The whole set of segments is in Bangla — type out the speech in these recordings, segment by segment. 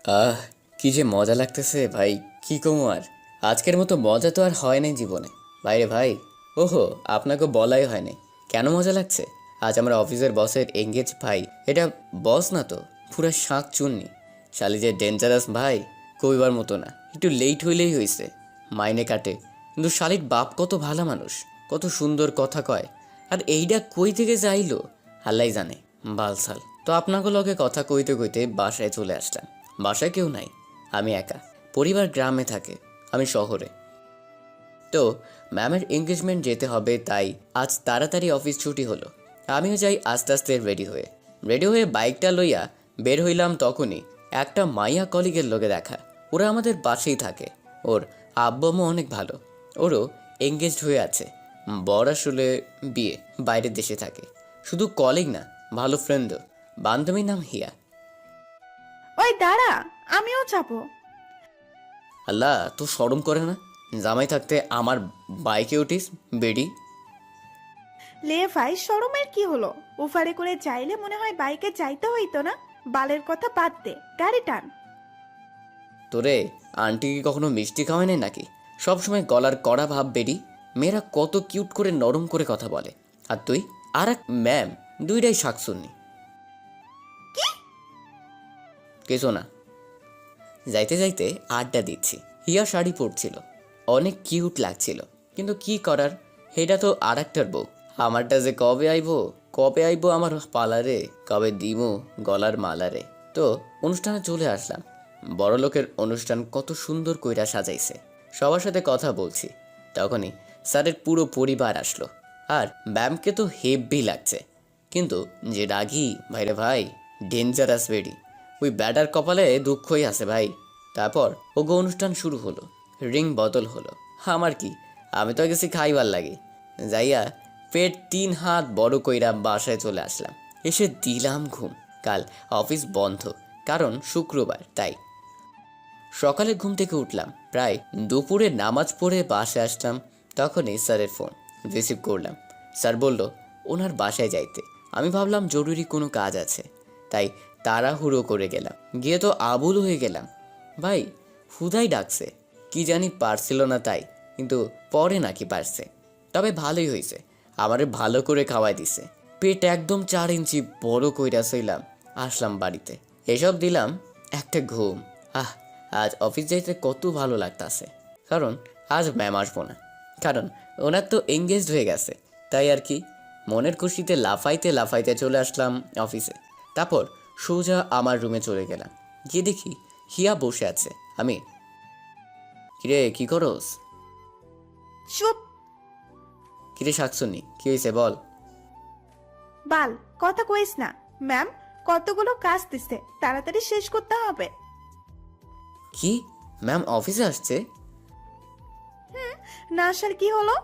আহ কি যে মজা লাগতেছে ভাই, কি কমু আর। আজকের মতো মজা তো আর হয় নাই জীবনে। বাইরে ভাই, ওহো, আপনাকে বলাই হয় নাই। কেন মজা লাগছে? আজ আমরা অফিসের বসের এঙ্গেজ ভাই। এটা বস না তো, পুরা শাঁক চুন্নি। শালি যে ডেঞ্জারাস ভাই, কইবার মতো না। একটু লেট হইলেই হইছে, মাইনে কাটে। কিন্তু শালির বাপ কত ভালো মানুষ, কত সুন্দর কথা কয়। আর এইটা কই থেকে যাইলো আল্লাই জানে। বালসাল তো আপনাকে লগে কথা কইতে কইতে বাসায় চলে আসলাম। বাসায় কেউ নাই, আমি একা। পরিবার গ্রামে থাকে, আমি শহরে। তো ম্যামের এঙ্গেজমেন্ট যেতে হবে, তাই আজ তাড়াতাড়ি অফিস ছুটি হলো। আমিও যাই আস্তে আস্তে রেডি হয়ে বাইকটা লইয়া বের হইলাম। তখনই একটা মাইয়া কলিগের লগে দেখা। ওরা আমাদের পাশেই থাকে। ওর আব্বু আম্মু অনেক ভালো। ওরও এঙ্গেজড হয়ে আছে। বর আসলে বিয়ে, বাইরের দেশে থাকে। শুধু কলিগ না, ভালো ফ্রেন্ডও। বান্ধবীর নাম হিয়া। ওই দাঁড়া, আমিও যাবো। আল্লাহ, তো শরম করে না? জামাই থাকতে আমার বাইকে উঠিস বেডি। লে ভাই, শরমের কি হলো? ওভারে করে চাইলে মনে হয় বাইকে যাইতে হইতো না। বালের কথা বাদ দে, গাড়ি টান। তোরে আন্টি কি কখনো মিষ্টি খাওয়ায় নাই নাকি? সবসময় গলার কড়া ভাব বেডি। মেয়েরা কত কিউট করে নরম করে কথা বলে, আর তুই আর এক ম্যাম, দুইটাই শাকসুন্নি। কিছু না। যাইতে যাইতে আড্ডা দিচ্ছি। হিয়া শাড়ি পরছিল, অনেক কিউট লাগছিল। কিন্তু কি করার, এটা তো আর একটার বউ। আমারটা যে কবে আইবো আমার পালারে, কবে দিমু গলার মালারে। তো অনুষ্ঠানে চলে আসলাম। বড় লোকের অনুষ্ঠান কত সুন্দর কইরা সাজাইছে। সবার সাথে কথা বলছি, তখনই স্যারের পুরো পরিবার আসলো। আর ম্যামকে তো হেব্বি লাগছে, কিন্তু যে রাগী ভাইরে ভাই, ডেঞ্জারাস ভেরি। ওই ব্যাটার কপালে দুঃখই আছে ভাই। তারপর ওগো অনুষ্ঠান শুরু হলো, রিং বদল হলো। আমার কি, আমি তো গেছি খাইবার লাগে। যাইয়া পেট 3 হাত বড় কইরা বাসায় চলে আসলাম। এসে দিলাম ঘুম। কাল অফিস বন্ধ, কারণ শুক্রবার, তাই সকালে ঘুম থেকে উঠলাম। প্রায় দুপুরে নামাজ পড়ে বাসায় আসলাম। তখনই স্যারের ফোন রিসিভ করলাম। স্যার বলল ওনার বাসায় যাইতে। আমি ভাবলাম জরুরি কোনো কাজ আছে, তাই তাড়াহুড়ো করে গেলাম। গিয়ে তো আবুল হয়ে গেলাম। ভাই হুদাই ডাকছে, কি জানি পারছিল না তাই, কিন্তু পরে নাকি পারছে। তবে ভালোই হয়েছে, আমারে ভালো করে খাওয়াই দিছে। পেট একদম 4 ইঞ্চি বড় কইরা সইলাম। আসলাম বাড়িতে, এসব দিলাম একটা ঘুম। আহ, আজ অফিস যাইতে কত ভালো লাগতাছে। কারণ আজ ম্যাম আসবো না, কারণ ওনার তো এঙ্গেজড হয়ে গেছে। তাই আর কি, মনের খুশিতে লাফাইতে লাফাইতে চলে আসলাম অফিসে। তারপর সোজা আমার রুমে চলে গেলাম। গিয়ে দেখি হিয়া বসে আছে। আমি, কিরে কি করস? চুপ। কিরে শাকসুনি, কি হয়েছে বল। বাল, কথা কইস না। ম্যাম কতগুলো কাজ দিছে, তাড়াতাড়ি শেষ করতে হবে। কি, ম্যাম অফিসে আসছে? না আসার কি হলো?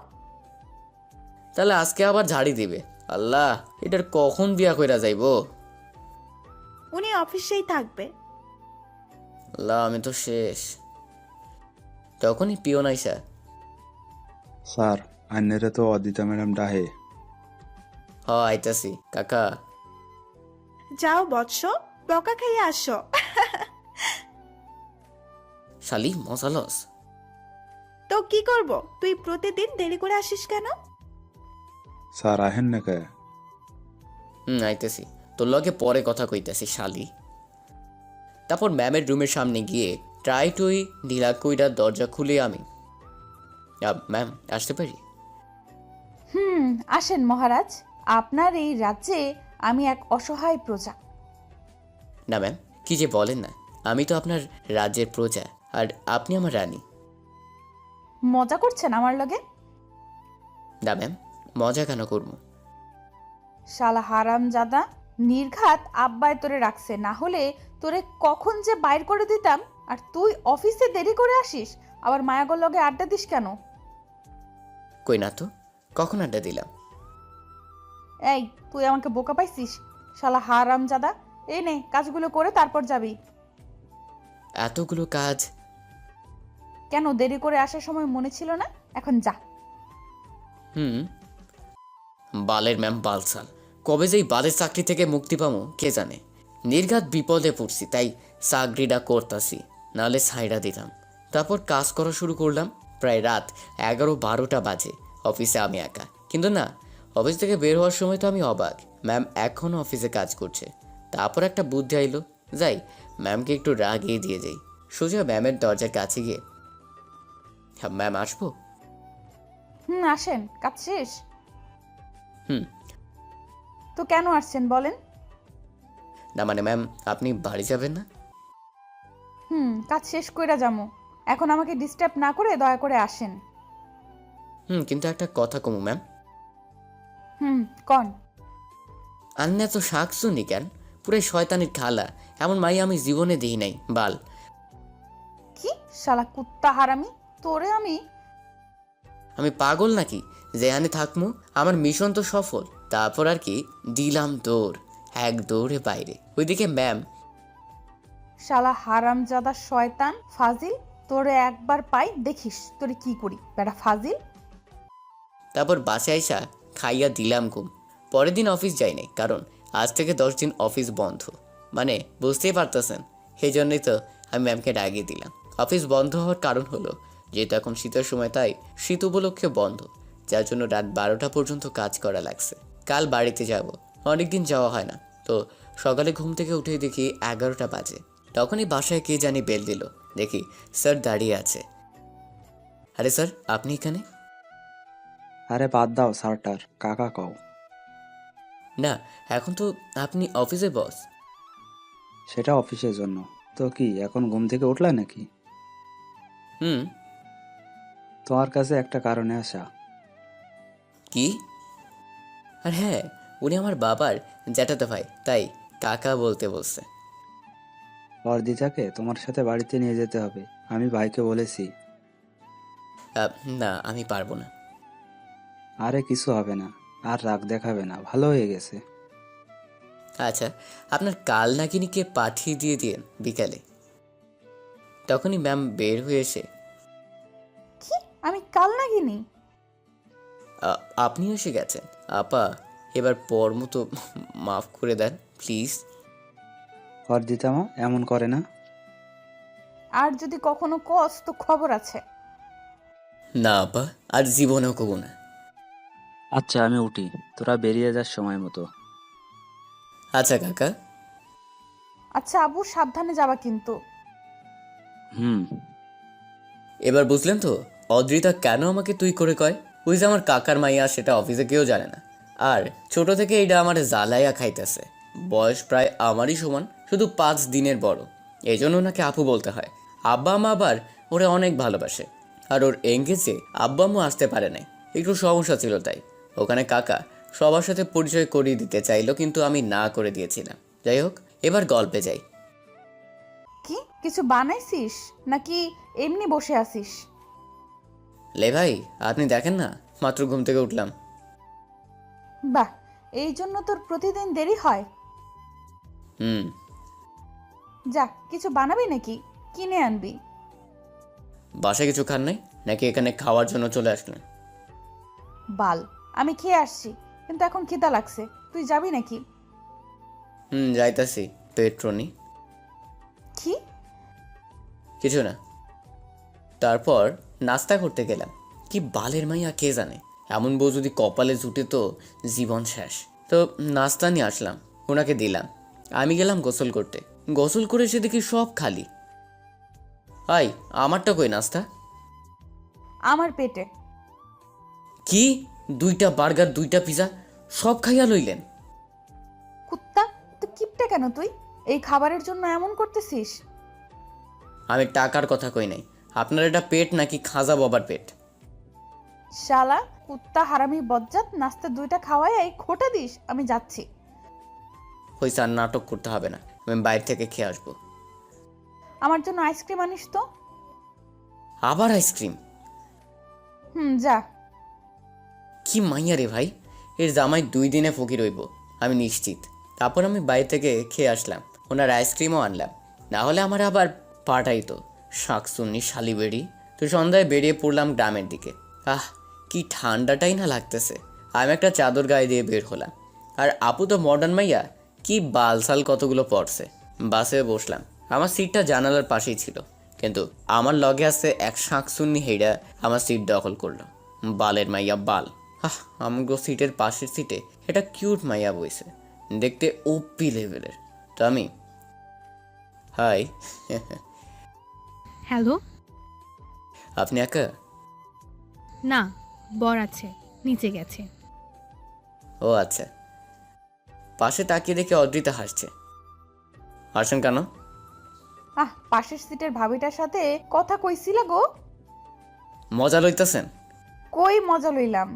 তাহলে আজকে আবার ঝাড়ি দিবে। আল্লাহ, এটার কখন বিয়া কইরা যাইবো। উনি অফিসেই থাকবে। আল্লাহ, আমি তো শেষ। তখনই পিয়ন আইসা, স্যার, আইনেরে তো অদিতা ম্যাডাম ডাহে। আইতাছি কাকা। যাও বৎস, বকা খাইয়ে আসো। শালি মজালস। তো কি করব, তুই প্রতিদিন দেরি করে আসিস কেন? স্যার আহেন না কে? আইতেছি, তোর লগে পরে কথা কইতাছি শালি। তারপর ম্যামের রুমের সামনে গিয়ে ট্রাই টুই ঢিলা কইরা দরজা খুলে আমি, ম্যাম আসতে পারি? আসেন মহারাজ। আপনার এই রাজ্যে আমি এক অসহায় প্রজা। না ম্যাম, কি যে বলেন না, আমি তো আপনার রাজ্যের প্রজা, আর আপনি আমার রানী। মজা করছেন আমার লগে? না ম্যাম, মজা কেন করবো? শালা হারাম জাদা, নির্ঘাত আব্বায় তোরে রাখছে, না হলে তোরে কখন যে বাইর করে দিতাম। আর তুই অফিসে দেরি করে আসিস, আবার মায়াগর লগে আড্ডা দিস কেন? কই না তো, কখন আড্ডা দিলাম? এই, তুই আমাকে বোকা পাইছিস? শালা হারাম জাদা, এই নে কাজগুলো করে তারপর যাবি। এতগুলো কাজ। কেন দেরি করে আসার সময় মনে ছিল না? এখন যা। বালের ম্যাম বালসাল, কবে যেই বালের চাকরি থেকে মুক্তি পাবো কে জানে। নির্ঘাত বিপদে পড়ছি, তাই চাকরিটা করতাছি, নাহলে ছাইড়া দিতাম। তারপর কাজ করা শুরু করলাম। প্রায় রাত 11-12টা বাজে। অফিসে আমি একা, কিন্তু না, অফিস থেকে বের হওয়ার সময় তো আমি অবাক, ম্যাম এখনও অফিসে কাজ করছে। তারপর একটা বুদ্ধি আইলো, যাই ম্যামকে একটু রাগিয়ে দিয়ে যাই। সোজা ম্যামের দরজার কাছে গিয়ে, হ্যাঁ ম্যাম আসবো? আসেন, কাজ শেষ? হুম। তো কেন আসছেন বলেন? না মানে ম্যাম, আপনি বাড়ি যাবেন না? কাজ শেষ কইরা যামু। এখন আমাকে ডিস্টার্ব না করে দয়া করে আসেন। কিন্তু একটা কথা কমু ম্যাম। কন। আন্না তো শাক শুনি কেন? পুরাই শয়তানির খালা। এমন মাই আমি জীবনে দিই নাই বাল। কি শালা কুত্তা হারামি, তোরে আমি। আমি পাগল নাকি যেখানে থাকমু? আমার মিশন তো সফল। তারপর আর কি, দিলাম দৌড়, এক দৌড়ে বাইরে। ওইদিকে ম্যাম, শালা হারামজাদা শয়তান ফাজিল, তোরে একবার পাই দেখিস তোরে কি করি বেটা ফাজিল। তারপর বাসায় আইসা খাইয়া দিলাম ঘুম। পরের দিন অফিস যাই নাই, কারণ আজ থেকে 10 দিন অফিস বন্ধ। মানে বুঝতেই পারতেছেন, সেই জন্যই তো আমি ম্যামকে ডাকিয়ে দিলাম। অফিস বন্ধ হওয়ার কারণ হলো, যেহেতু এখন শীতের সময়, তাই শীত উপলক্ষে বন্ধ, যার জন্য রাত 12টা পর্যন্ত কাজ করা লাগছে। কাল বাড়িতে যাব, অনেকদিন যাওয়া হয় না। তো সকালে ঘুম থেকে উঠে দেখি 11টা বাজে। তখনই বাসায় কে জানি বেল দিল। দেখি স্যার দাঁড়িয়ে আছে। আরে স্যার, আপনি এখানে? আরে বাদ দাও স্যারটার, কাকা কও। না, এখন তো আপনি অফিসে বস। সেটা অফিসের জন্য। তো কি এখন ঘুম থেকে উঠলে নাকি? হুম। তোমার কাছে একটা কারণে আসা। কি? আর হ্যাঁ, উনি আমার বাবার জ্যাঠাতো ভাই, তাই কাকা বলতে বলছে। অর্দিতাকে তোমার সাথে বাড়িতে নিয়ে যেতে হবে, আমি ভাইকে বলেছি। আহ, না, আমি পারবো না। আরে কিছু হবে না, আর রাগ দেখাবে না, ভালো হয়ে গেছে। আচ্ছা, আপনার কাল নাকিনিকে পাঠিয়ে দিয়ে দিন বিকালে। তখনই ম্যাম বের হয়ে এসে, কি আমি কাল নাগিনি? আপনি এসে গেছেন আপা, এবার পর মতো মাফ করে দেন প্লিজ। অর্দিতা মা এমন করে না। আর যদি কখনো কস তো খবর আছে। না আপা, আর জীবনেও কব না। আচ্ছা আমি উঠি, তোরা বেরিয়ে যাস সময় মতো। আচ্ছা কাকা। আচ্ছা আবু, সাবধানে যাবা কিন্তু। হুম। এবার বুঝলেন তো অদ্রিতা কেন আমাকে তুই করে কয়? ওই যে আমার কাকার মাইয়া, সেটা অফিসে কেউ জানে না। আর ছোট থেকে এটা আমার জ্বালাইয়া খাইতেছে। বয়স প্রায় আমারই সমান, শুধু 5 দিনের বড়। এই জন্য ওনাকে আপু বলতে হয়। আব্বা মা আবার ওরে অনেক ভালোবাসে। আর ওর এঙ্গেজে আব্বা আম্মু আসতে পারে নাই, একটু সমস্যা ছিল, তাই ওখানে কাকা সবার সাথে পরিচয় করিয়ে দিতে চাইলো, কিন্তু আমি না করে দিয়েছিলাম। যাই হোক, এবার গল্পে যাই। কি কিছু বানাইছিস নাকি এমনি বসে আছিস? লে ভাই, আপনি দেখেন না, মাত্র ঘুম থেকে উঠলাম। বাহ, এই জন্য তোর প্রতিদিন দেরি হয়? হুম। যা, কিছু বানাবি নাকি কিনে আনবি? বাসায় কিছু খান নাই নাকি এখানে খাওয়ার জন্য চলে আসলেন? বাল, আমি খেয়ে আসছি, কিন্তু এখন খিদা লাগছে। তুই যাবি নাকি? যাইতাছি, পেট্রোনি। কি? কিছু না। তারপর নাস্তা করতে গেলাম। কি বালের মাইয়া কে জানে, এমন বউ যদি কপালে জুটে তো জীবন শেষ। তো নাস্তা নিয়ে আসলাম, ওনাকে দিলাম। আমি গেলাম গোসল করতে। গোসল করে এসে দেখি সব খালি। হাই, আমারটা কই নাস্তা? আমার পেটে। কি? 2টা বার্গার, 2টা পিজা, সব খাইয়া লইলেন? কুত্তা, তো কিপটা কেন তুই? এই খাবারের জন্য এমন করতেছিস? আমি টাকার কথা কই নাই। আপনার এটা পেট নাকি খাজা বাবার পেট? শালা কুত্তা হারামি বজ্জাত, নাস্তা 2টা খাওয়াই এই খোটা দিস? আমি যাচ্ছি। হইছে, আর নাটক করতে হবে না, আমি বাইরে থেকে খেয়ে আসবো। আমার জন্য আইসক্রিম আনিস তো। আবার আইসক্রিম? যা। কি মাইয়া রে ভাই, এর জামাই 2 দিনে ফকির হইব, আমি নিশ্চিত। তারপর আমি বাইরে থেকে খেয়ে আসলাম, ওনার আইসক্রিমও আনলাম, না হলে আমার আবার পাঠাইতো শাকসুন্নি শালি বেড়ি। তো সন্ধ্যায় বেরিয়ে পড়লাম গ্রামের দিকে। কি ঠান্ডাটাই না লাগতেছে। আমি একটা চাদর গায়ে দিয়ে বের হলাম। আর আপু তো মডার্ন মাইয়া, কি বালসাল কতগুলো পড়ছে। বাসে বসলাম, আমার সিটটা জানালার পাশেই ছিল, কিন্তু আমার লগে আছে এক শাঁকসুন্নি হেইডা আমার সিট দখল করলো। বালের মাইয়া বাল। আমগো সিটের পাশের সিটে এটা কিউট মাইয়া বইছে, দেখতে ওপি লেভেলের। তো আমি হাই হ্যালো। আপনি একা? না, বর আছে, নিচে গেছে। ও আচ্ছা। পাশে তাকিয়ে দেখে অদ্রিতা হাসছে। হাসেন কেন? পাশের সিটের ভাবিটার সাথে কথা কইছিলা গো? মজা লইতেছেন? কই মজা লইলাম।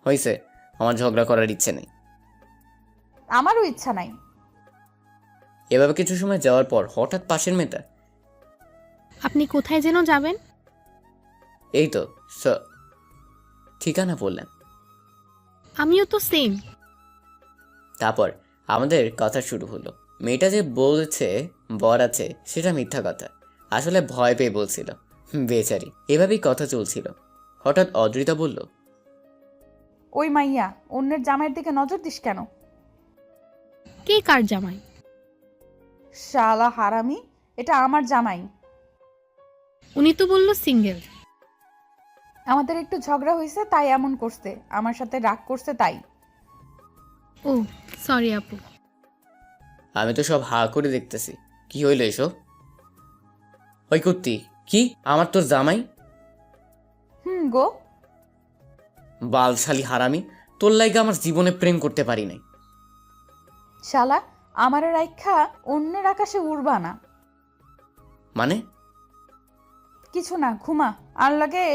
হইছে, আমার ঝগড়া করার ইচ্ছে নেই। আমারও ইচ্ছা নাই। এভাবে কিছু সময় যাওয়ার পর হঠাৎ পাশের মেয়েটা, আপনি কোথায় যেন যাবেন? এই তো ঠিকানা বললেন। আমিও তো সেম। তারপর আমাদের কথা শুরু হলো। মেয়েটা যে বলেছে বর আছে সেটা মিথ্যা কথা, আসলে ভয় পেয়ে বলছিল। বেচারি। এভাবেই কথা চলছিল। হঠাৎ অদ্রিতা বলল, ওই মাইয়া, অন্যের জামাইয়ের দিকে নজর দিস কেন? কে কার জামাই? শালা হারামি, এটা আমার জামাই। উনি তো বলল সিঙ্গেল। আমাদের একটু ঝগড়া হয়েছে তাই এমন করছে, আমার সাথে রাগ করছে তাই। ও সরি আপু। আমি তো সব হা করে দেখতেছি। কি হইল এসব? ওই কুত্তি, কি আমার তোর জামাই? গো। বালশালী হারামি, তোর লাইগা আমার জীবনে প্রেম করতে পারি নাই। শালা, আমার রাইখা অন্যের আকাশে উড়বা না। মানে? কিছু না, ঘুমা। আর লাগে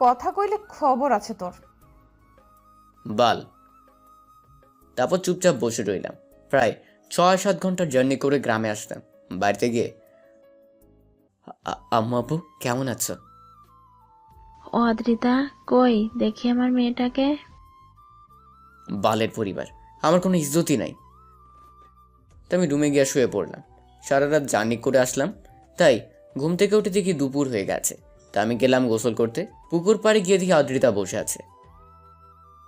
কথা কইলে খবর আছে তোর। বাল। তারপর চুপচাপ বসে রইলাম। প্রায় 6-7 ঘন্টার জার্নি করে গ্রামে আসলাম। বাড়িতে গিয়ে, আম্মু আব্বু কেমন আছো? ও অদ্রিতা, কই দেখি আমার মেয়েটাকে। বালের পরিবার, আমার কোনো ইজ্জতই নাই। তো আমি রুমে গিয়ে শুয়ে পড়লাম। সারা রাত জার্নি করে আসলাম, তাই ঘুম থেকে উঠে দেখি দুপুর হয়ে গেছে। তা আমি গেলাম গোসল করতে। পুকুর পাড়ে গিয়ে দেখি অদ্রিতা বসে আছে।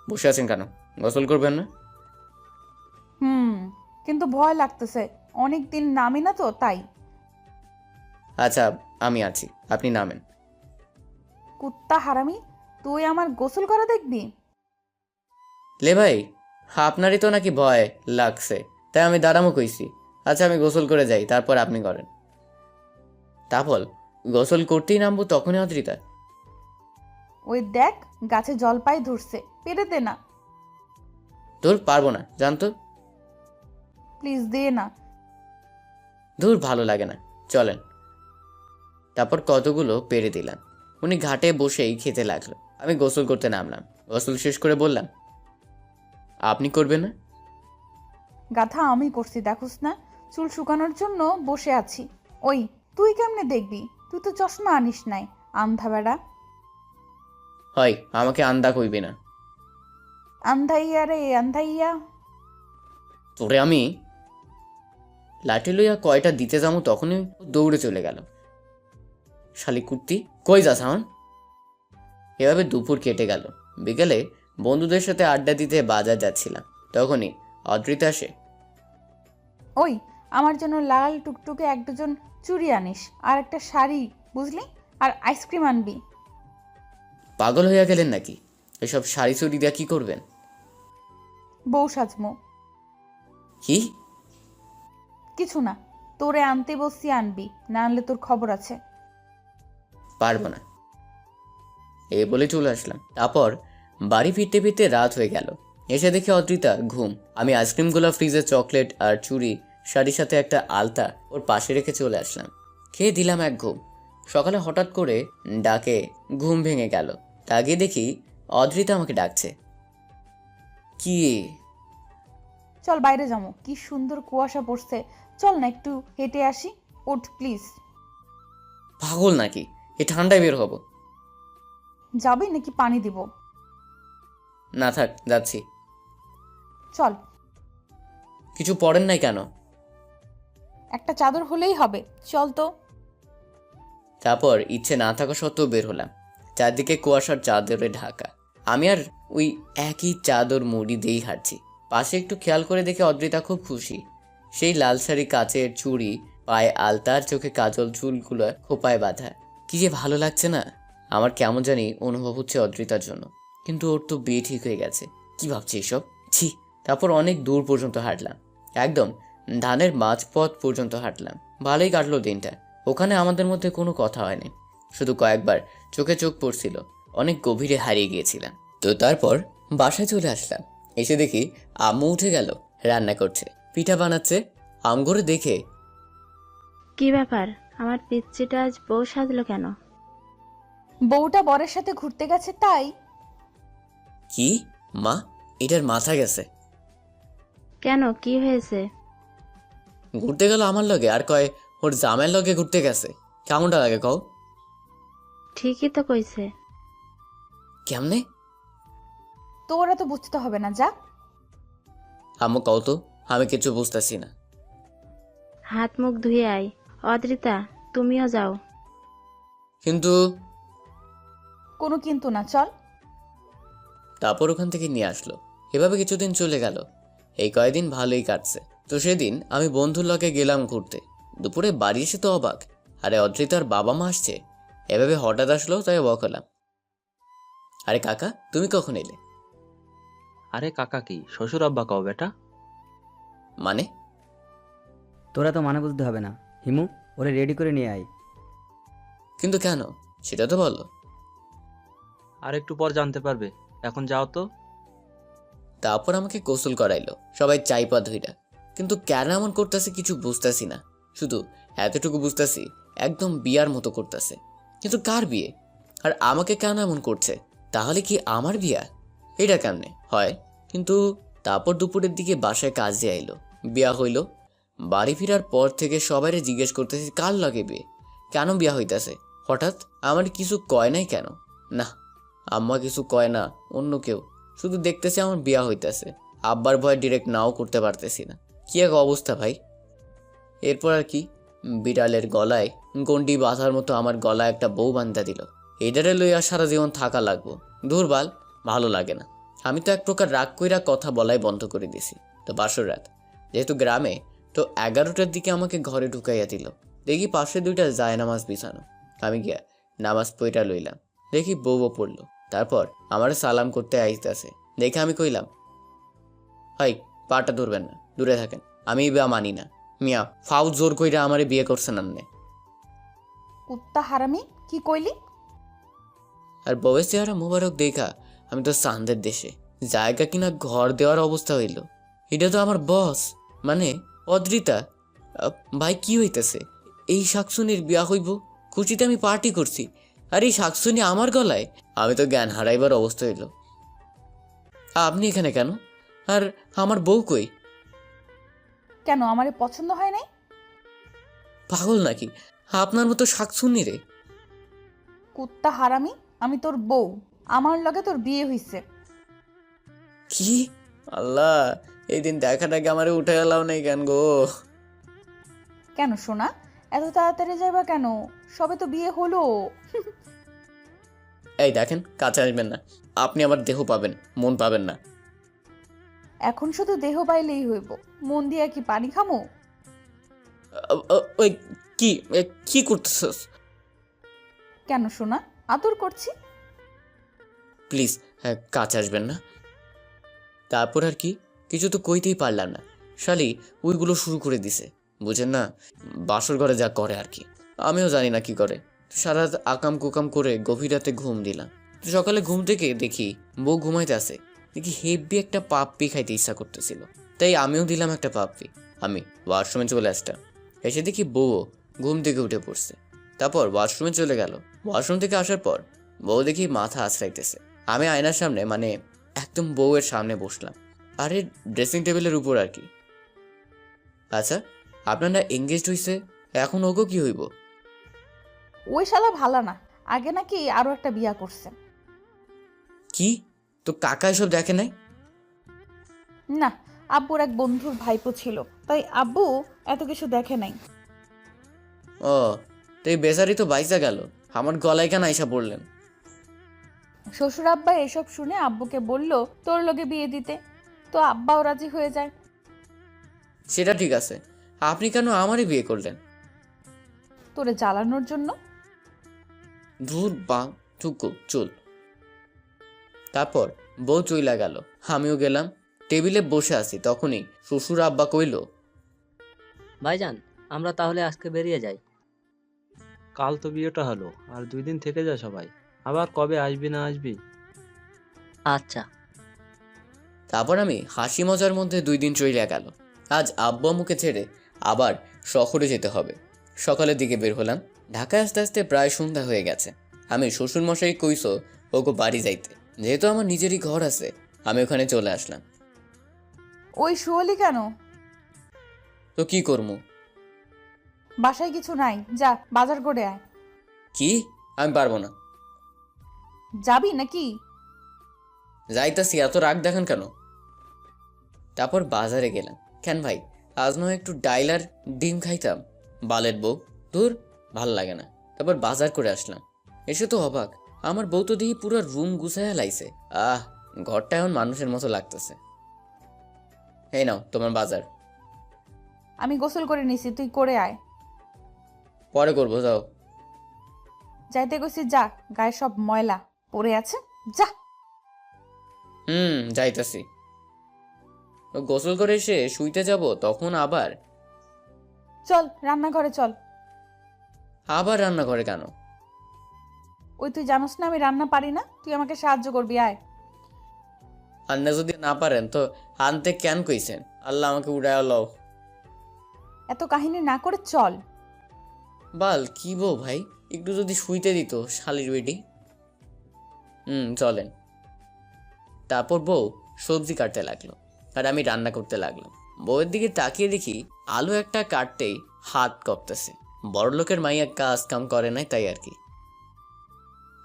বসে আছেন কেন? গোসল করবেন না? কিন্তু ভয় লাগতেছে, অনেক দিন নামি না তো তাই। আচ্ছা, আমি আছি, আপনি নামেন। কুত্তা হারামি, তুই আমার গোসল করা দেখবি? লে ভাই, আপনারই তো নাকি ভয় লাগছে, তাই আমি দাঁড়ামো কইছি। আচ্ছা, আমি গোসল করে যাই, তারপর আপনি করেন। তারপর গোসল করতেই নামবো, তখনই অদ্রিতা, ওই দেখ, গাছে জলপাই ধরছে, পেরে দে না। ধুর পারবো না, জানতো। প্লিজ দে না। ধুর ভালো লাগে না, চলেন। তারপর কতগুলো পেরে দিলাম। উনি ঘাটে বসেই খেতে লাগলো। আমি গোসল করতে নামলাম। গোসল শেষ করে বললাম, আপনি করবেন না? গাধা আমি করছি, দেখোস না? চুল শুকানোর জন্য বসে আছি। ওই, তুই কেমনে দেখবি? তুই তো চশমা আনিস নাই, আন্ধা বেড়া। হয়, আমাকে আন্দা কইবে না। আন্ধাইয়া রে আন্ধাইয়া। তোরে আমি লাঠি লইয়া কয়টা দিতে যাবো, তখনই দৌড়ে চলে গেল। শালি কুর্তি, কই যাস আমার? এভাবে দুপুর কেটে গেল। বিকেলে বন্ধুদের সাথে আড্ডা দিতে বাজার যাচ্ছিলাম, তখনই অদ্রিতা আসে। ওই, আমার জন্য লাল টুকটুকে এক ডজন চুড়ি আনিস, আর একটা শাড়ি, বুঝলি? আর আইসক্রিম আনবি। পাগল হইয়া গেলেন নাকি? এসব শাড়ি চুড়ি দিয়া কি করবেন? বউ সাজমো। কি? কিছু না, তোরে আনতে বসি, আনবি, না আনলে তোর খবর আছে। পারবো না, এই বলে চলে আসলাম। তারপর বাড়ি ফিরতে ফিরতে রাত হয়ে গেল। এসে দেখি অদ্রিতা ঘুম। আমি আইসক্রিমগুলো, ফ্রিজে চকলেট আর চুড়ি, শাড়ির সাথে একটা আলতা ওর পাশে রেখে চলে আসলাম। খেয়ে দিলাম এক ঘুম। সকালে হঠাৎ করে ডাকে ঘুম ভেঙে গেল। তাকে দেখি অদ্রিতা আমাকে ডাকছে। কি? চল বাইরে যাবো, কি সুন্দর কুয়াশা পড়ছে, চল না একটু হেঁটে আসি। ওঠ প্লিজ। পাগল নাকি? এ ঠান্ডায় বের হব। যাবি নাকি পানি দিব? না থাক, যাচ্ছি। চল। কিছু পড়েন নাই কেন? একটা চাদর হলেই হবে, চল তো। তারপর ইচ্ছে না থাকা সত্ত্বেও বের হলাম। চারদিকে কুয়াশার চাদরে ঢাকা। আমি আর ওই একই চাদর মুড়ি দিয়েই হাঁটছি। পাশে একটু খেয়াল করে দেখে অদ্রিতা খুব খুশি। সেই লাল শাড়ি, কাচের চুড়ি, পায়ে আলতার, চোখে কাজল, চুলগুলো খোপায় বাঁধা। কি যে ভালো লাগছে না। আমার কেমন জানি অনুভব হচ্ছে অদ্রিতার জন্য। কিন্তু ওর তো বিয়ে ঠিক হয়ে গেছে। কি ভাবছি এসব? ছি। তারপর অনেক দূর পর্যন্ত হাঁটলাম, একদম ধানের মাঝপথ পর্যন্ত হাঁটলাম। ভালোই কাটলো দিনটা। ওখানে আমাদের মধ্যে কোনো কথা হয়নি, শুধু কয়েকবার চোখে চোখ পড়ছিল। অনেক গভীরে হারিয়ে গিয়েছিলাম। তো তারপর বাসায় চলে আসলাম। এসে দেখি আম্মু উঠে গেল, রান্না করছে, পিঠা বানাচ্ছে। আমগরে দেখে, কি ব্যাপার, আমার পিচ্চিটা আজ বউ সাজলো কেন? বউটা বরের সাথে ঘুরতে গেছে তাই। কি মা, এটার মাথা গেছে। কেন, কি হয়েছে? ঘুরতে গেল আমার লগে, আর কয় ওর জামাইয়ের লগে ঘুরতে গেছে। কেমনটা লাগে কও? ঠিকই তো কইছে। কেমনে? তোরা তো বুঝতে হবে না, যা। আম্মু কও তো, আমি কিছু বুঝতেছি না। হাত মুখ ধুয়ে আয়। অদ্রিতা, তুমিও যাও। কিন্তু কোনো কিন্তু না, চল। তারপর ওখান থেকে নিয়ে আসলো। এভাবে কিছুদিন চলে গেল। এই কয়দিন ভালোই কাটছে। তো সেদিন আমি বন্ধুর লগে গেলাম ঘুরতে। দুপুরে বাড়ি এসে তো অবাক, আরে অদ্রিতার বাবা মা আসছে। এভাবে হঠাৎ আসলো, তাই অবাক হলাম। আরে কাকা, তুমি কখন এলে? আরে কাকা কি, শ্বশুর আব্বা কও বেটা? মানে? তোরা তো মানে বুঝতে হবে না। হিমু, ওরে রেডি করে নিয়ে আয়। কিন্তু কেন সেটা তো বলো। আর একটু পর জানতে পারবে, এখন যাও তো। তারপর আমাকে গোসল করাইলো, সবাই চাইপা ধইরা। কিন্তু কেন এমন করতেছে কিছু বুঝতেছি না। শুধু এতটুকু বুঝতেছি, একদম বিয়ার মতো করতেছে। কিন্তু কার বিয়ে? আর আমাকে কেন এমন করছে? তাহলে কি আমার বিয়া? এটা কেমনে হয়? কিন্তু তারপর দুপুরের দিকে বাসায় কাজ দিয়ে আইলো, বিয়া হইলো। বাড়ি ফেরার পর থেকে সবাইরে জিজ্ঞেস করতেছি কার লাগে বিয়ে, কেন বিয়া হইতাছে। হঠাৎ আমার কিছু কয় নাই কেন? না, আম্মা কিছু কয় না, অন্য কেউ। শুধু দেখতেছি আমার বিয়া হইতেছে। আব্বার ভয় ডিরেক্ট নাও করতে পারতেছি না। কি এক অবস্থা ভাই। এরপর আর কি, বিড়ালের গলায় গন্ডি বাঁধার মতো আমার গলায় একটা বউ বান্ধা দিল। এটারে লইয়া সারা জীবন থাকা লাগবো। দুর্বাল, ভালো লাগে না। আমি তো এক প্রকার রাগ কইরা কথা বলাই বন্ধ করে দিছি। তো বাসর রাত যেহেতু গ্রামে, তো 11টার দিকে আমাকে ঘরে ঢুকাইয়া দিল। দেখি পাশে দুইটা জায়নামাজ বিছানো। আমি গিয়া নামাজ পইটা লইলাম। দেখি বউও পড়লো। তারপর আমার সালাম করতে আইতাছে দেখে আমি কইলাম, হাই, পাটা ধরবেন না, দূরে থাকেন। আমি বা মানি না। মিয়া ফাউ জোর কইরা আমারে বিয়ে করছেন আন্নে। কুত্তা হারামি, কি কইলি? আর বউয়ের চেহারা মুবারক দেখা আমি তো চাঁদের দেশে। জায়গা কিনা ঘর দেওয়ার অবস্থা হইল। এটা তো আমার বস, মানে অদ্রিতা। ভাই কি হইতেছে? এই শাকসুনির বিয়া হইব, খুশিতে আমি পার্টি করছি, আর এই শাকসুনি আমার গলায়। আমি তো জ্ঞান হারাইবার অবস্থা হইল। আপনি এখানে কেন? আর আমার বউ কই? কেন, আমারে পছন্দ হয় নাই? পাগল নাকি? আপনার মতো শাকসুনি রে। কুত্তা হারামি, আমি তোর বউ, আমার লগে তোর বিয়ে হইছে। কি? আল্লাহ, এই দিন দেখার আগে আমারে উঠে এলাও নাই কেন গো? কেন সোনা, এত তাড়াতাড়ি যাবা কেন? সবে তো বিয়ে হলো। এই দেখেন, কাছে আসবেন না। আপনি আমার দেহ পাবেন, মন পাবেন না। এখন শুধু দেহ পাইলেই হইব, মন দিয়া কি পানি খামো? ওই কি কি করতেছস? কেন সোনা, আদর করছি। প্লিজ কাছে আসবেন না। তারপর আর কি, কিছু তো কইতেই পারলাম না। শালি ওইগুলো শুরু করে দিছে, বুঝেন না? বাসর ঘরে যা করে আর কি, আমিও জানি না কি করে। সারা রাত আকাম কুকাম করে গভীর রাতে ঘুম দিলাম। তো সকালে ঘুম থেকে দেখি বউ ঘুমাইতে আছে। দেখি হেভি একটা পাপ্পি খাইতে ইচ্ছা করতেছিল, তাই আমিও দিলাম একটা পাপ্পি। আমি ওয়াশরুমে চলে আসলাম। এসে দেখি বউও ঘুম থেকে উঠে পড়ছে। তারপর ওয়াশরুমে চলে গেল। ওয়াশরুম থেকে আসার পর বউ দেখি মাথা আছড়াইতেছে। আমি আয়নার সামনে, মানে একদম বউয়ের সামনে বসলাম, আরে ড্রেসিং টেবিলের উপর আর কি। আচ্ছা, আপনার না এঙ্গেজড হইছে, এখন ওগো কি হইব? ওই শালা ভালো না, আগে নাকি আরো একটা বিয়া করছে। কি? তো কাকা এসব দেখে নাই? না, আব্বুর এক বন্ধুর ভাইপো ছিল, তাই আব্বু এত কিছু দেখে নাই। ও, তো এই বেচারি তো বাইসা গেল, আমার গলায় কেন আইসা পড়লেন? শ্বশুর আব্বা এসব শুনে আব্বুকে বলল তোর লগে বিয়ে দিতে, তো আব্বাও রাজি হয়ে যায়। সেটা ঠিক আছে, আপনি কেন আমারই বিয়ে করলেন? তোরে জ্বালানোর জন্য। ধুর বা টুকু চুল। তারপর বউ চইলা গেল, আমিও গেলাম। টেবিলে বসে আছি, তখনই শ্বশুর আব্বা কইল, ভাইজান, আমরা তাহলে আজকে বেরিয়ে যাই। কাল তো বিয়েটা হলো, আর 2 দিন থেকে যা সবাই। আবার কবে আসবি না আসবি? আচ্ছা। তারপর আমি হাসি মজার মধ্যে 2 দিন চইলা গেল। আজ আব্বু আম্মুকে ছেড়ে আবার শহরে যেতে হবে। সকালের দিকে বের হলাম। ঢাকায় আসতে আসতে প্রায় সন্ধ্যা হয়ে গেছে। আমি শ্বশুরমশাই কইসো ওকে বাড়ি যাইতে, যেহেতু আমার নিজেরই ঘর আছে। আমি ওখানে চলে আসলাম। ওই শুয়োলি কেন? তো কি করবো? বাসায় কিছু নাই, যা বাজার করে আয়। কি? আমি পারবো না। যাবি নাকি? যাইতাছি, এত রাগ দেখান কেন? তারপর বাজারে গেলাম। কেন ভাই, আজ নয় একটু ডাইল আর ডিম খাইতাম। বালের বউ, দূর, ভাল লাগে না। তারপর বাজার করে আসলাম। এসে তো অবাক, আমার বউ তো দেখি পুরো রুম গুছাইয়া লাইছে। ঘরটা এখন মানুষের মতো লাগতেছে। এই নাও তোমার বাজার। আমি গোসল করে নিছি, তুই করে আয়। পরে করবো, যাও। যাইতে গেছি, যা, গায়ে সব ময়লা পড়ে আছে, যা। যাইতাছি। ও গোসল করে এসে শুইতে যাব, তখন আবার চল রান্নাঘরে চল। আবার রান্না করে কেন? ওই তুই জানোস না আমি রান্না পারি না, তুই আমাকে সাহায্য করবি, আয়। আন্না যদি না পারেন তো আনতে কেন কইছেন? আল্লাহ আমাকে উড়ায় লও। এত কাহিনী না করে চল। বাল কি বউ ভাই, একটু যদি শুইতে দিত শালির বেটি। চলেন। তারপর বউ সবজি কাটতে লাগলো, আর আমি রান্না করতে লাগলাম। বউয়ের দিকে তাকিয়ে দেখি আলু একটা কাটতেই হাত কপতেছে। বড় লোকের মাইয়া কাজ কাম করে নাই, তাই আর কি।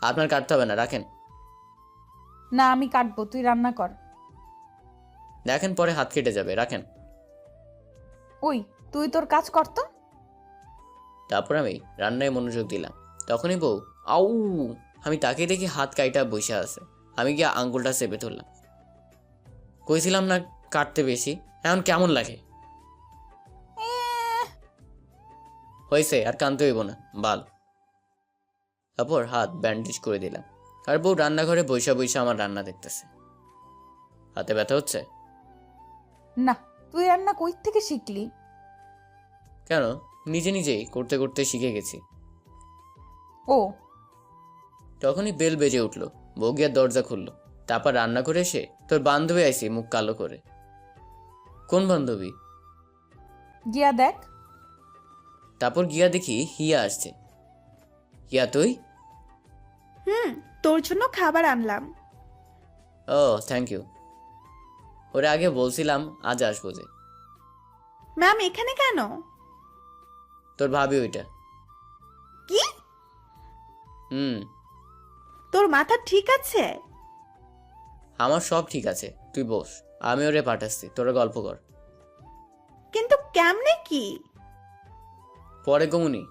আপনার কাটতে হবে না, রাখেন। না আমি কাটবো, তুই রান্না কর। দেখেন পরে হাত কেটে যাবে, রাখেন। ওই তুই তোর কাজ কর তো। তারপর আমি রান্নায় মনোযোগ দিলাম। তখনই বউ আউ, আমি তাকে দেখি হাত কাইটা বসে আছে। আমি গিয়ে আঙ্গুলটা চেপে ধরলাম। কইছিলাম না কাটতে বেশি, এখন কেমন লাগে? হয়েছে, আর কানতে হইব না, বাল। তারপর হাত ব্যান্ডেজ করে দিলাম। আর বউ রান্নাঘরে বৈশা বৈশা আমার রান্না দেখতেছে। হাতে ব্যথা হচ্ছে? না, তুই রান্না কই থেকে শিখলি? কেন, নিজে নিজেই করতে করতে শিখে গেছি। ও, তখনই বেল বেজে উঠলো। বউ গিয়া দরজা খুললো। তারপর রান্না করে এসে তোর বান্ধবী আইসি মুখ কালো করে। কোন বান্ধবী? গিয়া দেখ। তারপর গিয়া দেখি হিয়া আসছে। হিয়া তুই? তোর জন্য খাবার আনলাম। ও থ্যাংক ইউ। ওরে আগে বলছিলাম আজ আসবো যে। ম্যাম এখানে কেন? তোর ভাবি ওইটা। কি? তোর মাথা ঠিক আছে? আমার সব ঠিক আছে, তুই বস। আমি ওরে পাঠাচ্ছি, তোরা গল্প কর। কিন্তু কেমনে কি? পরে কমুনি।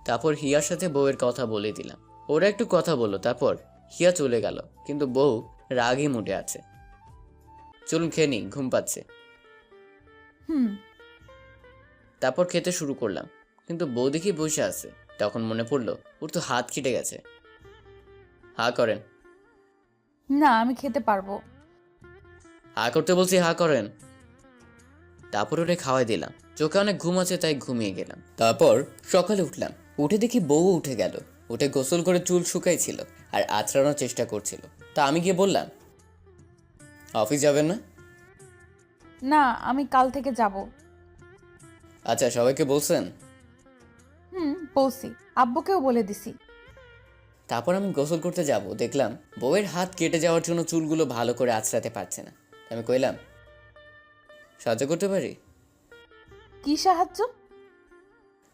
তারপর হিয়ার সাথে বউয়ের কথা বলে দিলাম। ওরা একটু কথা বললো, তারপর হিয়া চলে গেল। কিন্তু বউ রাগই মুডে আছে। চলুন খেয়ে নি, ঘুম পাচ্ছে। তারপর খেতে শুরু করলাম, কিন্তু বউ দেখি বসে আছে। তখন মনে পড়লো ওর তো হাত কেটে গেছে। হা করেন। না আমি খেতে পারবো। হা করতে বলছি, হা করেন। তারপর ওরে খাওয়াই দিলাম। চোখে অনেক ঘুম আছে, তাই ঘুমিয়ে গেলাম। তারপর সকালে উঠলাম, উঠে দেখি বউ উঠে গেল। উঠে গোসল করে চুল শুকাইছিল আর আঁচড়ানোর চেষ্টা করছিল। তা আমি গিয়ে বললাম, অফিস যাবেন না? না আমি কাল থেকে যাব। আচ্ছা, সবাইকে বলছেন? বলছি, আব্বুকেও বলে দিছি। তারপর আমি গোসল করতে যাব, দেখলাম বউয়ের হাত কেটে যাওয়ার জন্য চুলগুলো ভালো করে আঁচড়াতে পারছে না। আমি কইলাম, সাহায্য করতে পারি? কি সাহায্য?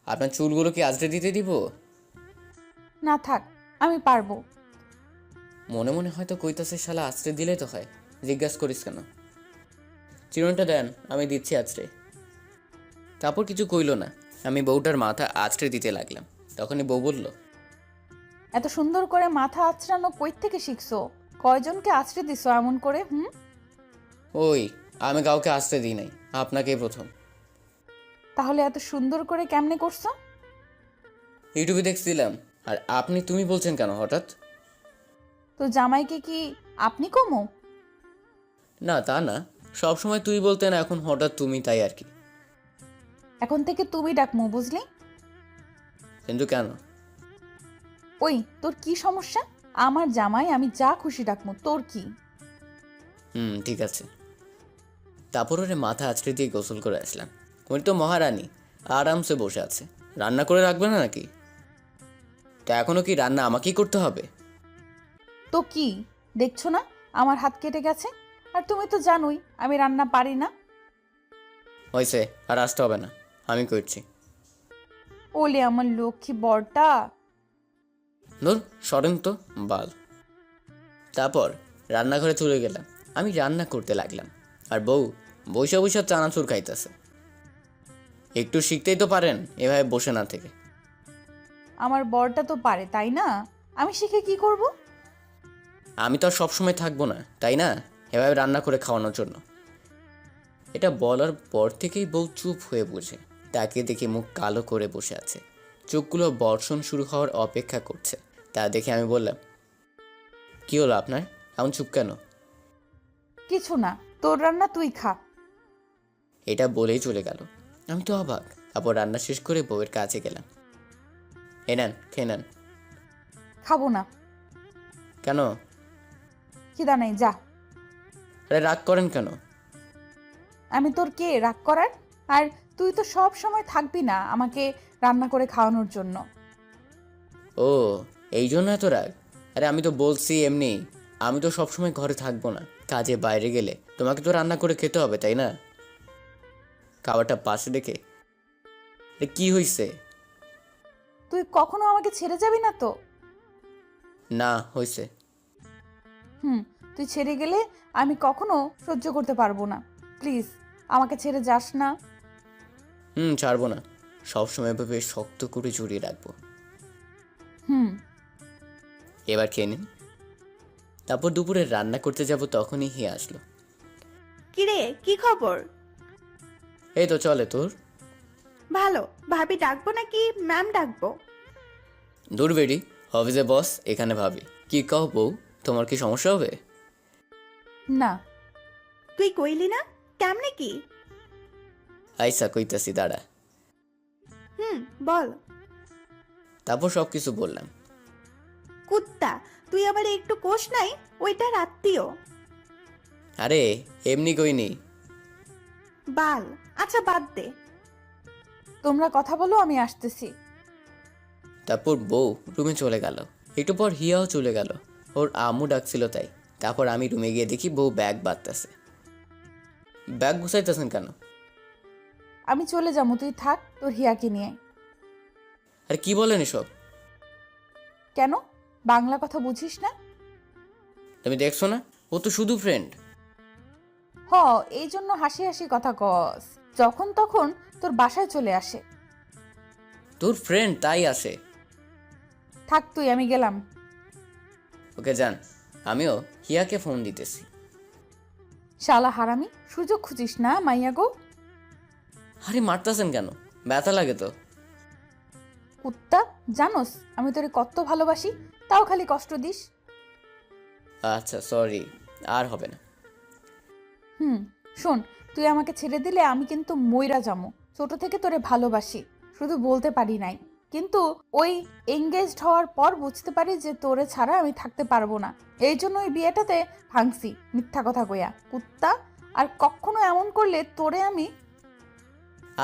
আপনার চুলগুলো কি আঁচড়ে দিতে দিব? না থাক, আমি পারবো। মনে মনে হয়তো কইতাছে শালা আঁচড়ে দিলেই তো হয়, জিজ্ঞাসা করিস কেন? চিরুনিটা দেন, আমি দিচ্ছি আঁচড়ে। তারপর কিছু কইল না, আমি বউটার মাথা আঁচড়ে দিতে লাগলাম। তখনই বউ বলল, এত সুন্দর করে মাথা আঁচড়ানো কই থেকে শিখছো? কয়জনকে আঁচড়ে দিছো এমন করে? ওই আমি কাউকে আঁচড়ে দিই নাই, আপনাকেই প্রথম। তাহলে এত সুন্দর করে কেমনে করছো? ইউটিউবে দেখছিলাম। আর তুমি বলছেন কেন হঠাৎ? তো জামাইকে কি আপনি কমো? না তা না, সবসময় তুই বলতেন, এখন হঠাৎ তুমি, তাই আর কি। এখন থেকে তুমি ডাকমু, বুঝলি? কিন্তু কেন? ওই তোর কি সমস্যা? আমার জামাই, আমি যা খুশি ডাকমু, তোর কি? ঠিক আছে। তারপর ওরে মাথা আছড়ে দিয়ে গোসল করে আসলাম। উনি তো মহারানী, আরামসে বসে আছে। রান্না করে রাখবে না নাকি? তা এখনো কি রান্না আমাকেই করতে হবে? তো কি দেখছো না আমার হাত কেটে গেছে? আর তুমি তো জানোই আমি রান্না পারি না। হয়েছে, আর আসতে হবে না, আমি করছি। ওলে আমার লক্ষ্মী বরটা। ধর সরেন তো বাল। তারপর রান্নাঘরে চলে গেলাম। আমি রান্না করতে লাগলাম, আর বউ বৈশা বৈশা চানাচুর খাইতেছে। একটু শিখতেই তো পারেন এভাবে বসে না থেকে। আমার বরটা তো পারে, তাই না? আমি শিখে কি করব? আমি তো আর সবসময় থাকবো না, তাই না, এভাবে রান্না করে খাওয়ানোর জন্য। এটা বলার পর থেকেই বউ চুপ হয়ে বসে, তাকে দেখে মুখ কালো করে বসে আছে। চোখগুলো বর্ষণ শুরু হওয়ার অপেক্ষা করছে। তা দেখে আমি বললাম, কি হলো আপনার, এমন চুপ কেন? কিছু না, তোর রান্না তুই খা। এটা বলেই চলে গেল। আমি তো অবাক। তারপর রান্না শেষ করে বউয়ের কাছে গেলাম। এ নেন, খেয়ে নেন। খাবো না। কেন? খিদা নাই, যা। আরে রাগ করেন কেন? আমি তোর কে রাগ করার? আর তুই তো সব সময় থাকবি না আমাকে রান্না করে খাওয়ানোর জন্য। ও, এই জন্য এত রাগ? আরে আমি তো বলছি এমনি, আমি তো সবসময় ঘরে থাকবো না, কাজে বাইরে গেলে তোমাকে তো রান্না করে খেতে হবে, তাই না? খাবারটা পাশে রেখে, আরে কি হয়েছে? তুই কখনো আমাকে ছেড়ে যাবি না তো? না, হয়েছে। তুই ছেড়ে গেলে আমি কখনো সহ্য করতে পারবো না। প্লিজ আমাকে ছেড়ে যাস না। ছাড়বো না, সবসময় এভাবে শক্ত করে জড়িয়ে রাখবো। হুম। এবার খেয়ে নিন। তারপর দুপুরে রান্না করতে যাব, তখনই হিয়া আসলো। কিরে, কি খবর? এই তো চলে তোর। ভালো। ভাবি ডাকবো নাকি ম্যাম ডাকবো? দূর বেরি, অফিসে বস, এখানে ভাবি। কি কও বউ, তোমার কি সমস্যা হবে? না। তুই কইলি না? কেমনে কি? আইসা কইতাছি, দাঁড়া। বল। তারপর সব কিছু বললাম। কুত্তা, তুই আবার একটু কোষ নাই? ওইটা আত্মীয়। আরে এমনি কইনি। বাল। আচ্ছা বাদ দে। তোমরা কথা বলো, আমি আসতেছি। তারপর বউ রুমে চলে গেল। একটু পর হিয়াও চলে গেল, ওর আম্মু ডাকছিল তাই। তারপর আমি রুমে গিয়ে দেখি বউ ব্যাগ বাঁধতেছে। ব্যাগ গুছাইতেছেন কেন? আমি চলে যাবো, তুই থাক তোর হিয়াকে নিয়ে। আরে কি বলেন এসব? কেন, বাংলা কথা বুঝিস না? তুমি দেখছো না, ও তো শুধু ফ্রেন্ড। হ, এই জন্য হাসি হাসি কথা কস, যখন তখন তোর বাসায় চলে আসে। তোর ফ্রেন্ড তাই আসে। থাক তুই, আমি গেলাম। ওকে যান, আমিও হিয়াকে ফোন দিতেছি। শালা হারামি, সুযোগ খুঁজিস না মাইয়া গো। আরে মারতেছেন কেন, ব্যথা লাগে তো। কুত্তা, জানোস আমি তোরে কত ভালোবাসি, তাও খালি কষ্ট দিস। আচ্ছা সরি, আর হবে না। শোন, তুই আমাকে ছেড়ে দিলে আমি কিন্তু মইরা যামু। ছোট থেকে তোরে ভালোবাসি, শুধু বলতে পারি নাই। কিন্তু ওই এঙ্গেজড হওয়ার পর বুঝতে পারি যে তোরে ছাড়া আমি থাকতে পারবো না। এই জন্য ওই বিয়েটাতে ভাঙছি মিথ্যা কথা কইয়া। কুত্তা, আর কখনো এমন করলে তোরে আমি।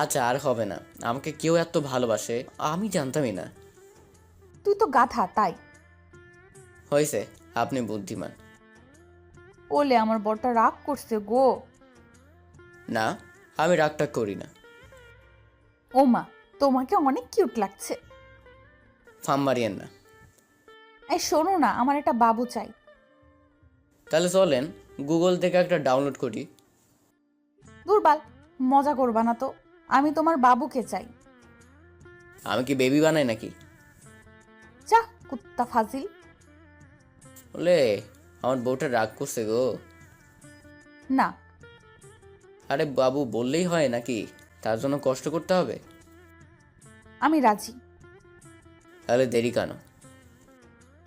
আচ্ছা আর হবে না, আমাকে কেউ এত ভালোবাসে আমি জানতামই না। তুই তো গাধা, তাই। হয়েছে, আপনি বুদ্ধিমান। ওলে আমার বরটা রাগ করছে গো। না, আমি রাগটা করি না। ও মা, তোমাকে অনেক কিউট লাগছে। ফাম মারিয়েন না। এই শোনো না, আমার একটা বাবু চাই। তাহলে চলেন গুগল থেকে একটা ডাউনলোড করি। দুর্বাল, মজা করবা না তো। আমি তোমার বাবুকে চাই। আমি কি বেবি বানাই নাকি? যা কুত্তা ফাজিল। বলে আমার বউটা রাগ করছে গো। না। আরে বাবু বললেই হয় নাকি? তার জন্য কষ্ট করতে হবে? আমি রাজি। তাহলে দেরি কেন?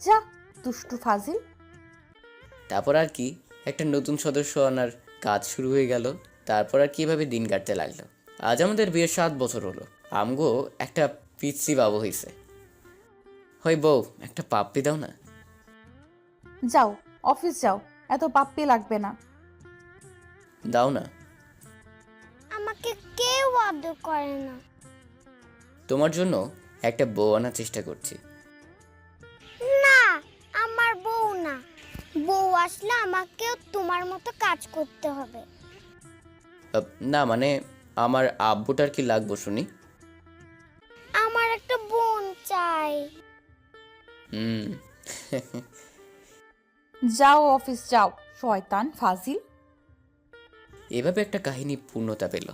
যা, দুষ্টু ফাজিল। তারপর আর কি, একটা নতুন সদস্য আনার কাজ শুরু হয়ে গেল। তারপর আর কিভাবে দিন কাটতে লাগলো। আজ আমাদের বিয়ের 7 বছর হলো। আমগো একটা পিচ্ছি বাবু হইছে। হয় বউ, একটা পাপ্পি দাও না। যাও, অফিস যাও, এত পাপ্পি লাগবে না। দাও না। আমাকে কেউ আদর করে না। তোমার জন্য একটা বউ আনার চেষ্টা করছি। না, আমার বউ না। বউ আসলে আমাকেও তোমার মতো কাজ করতে হবে। না মানে আমার আব্বুটার কি লাগবো শুনি? আমার একটা বোন চাই। হুম। যাও, অফিস যাও, শয়তান ফাজিল। এভাবে একটা কাহিনী পূর্ণতা পেল।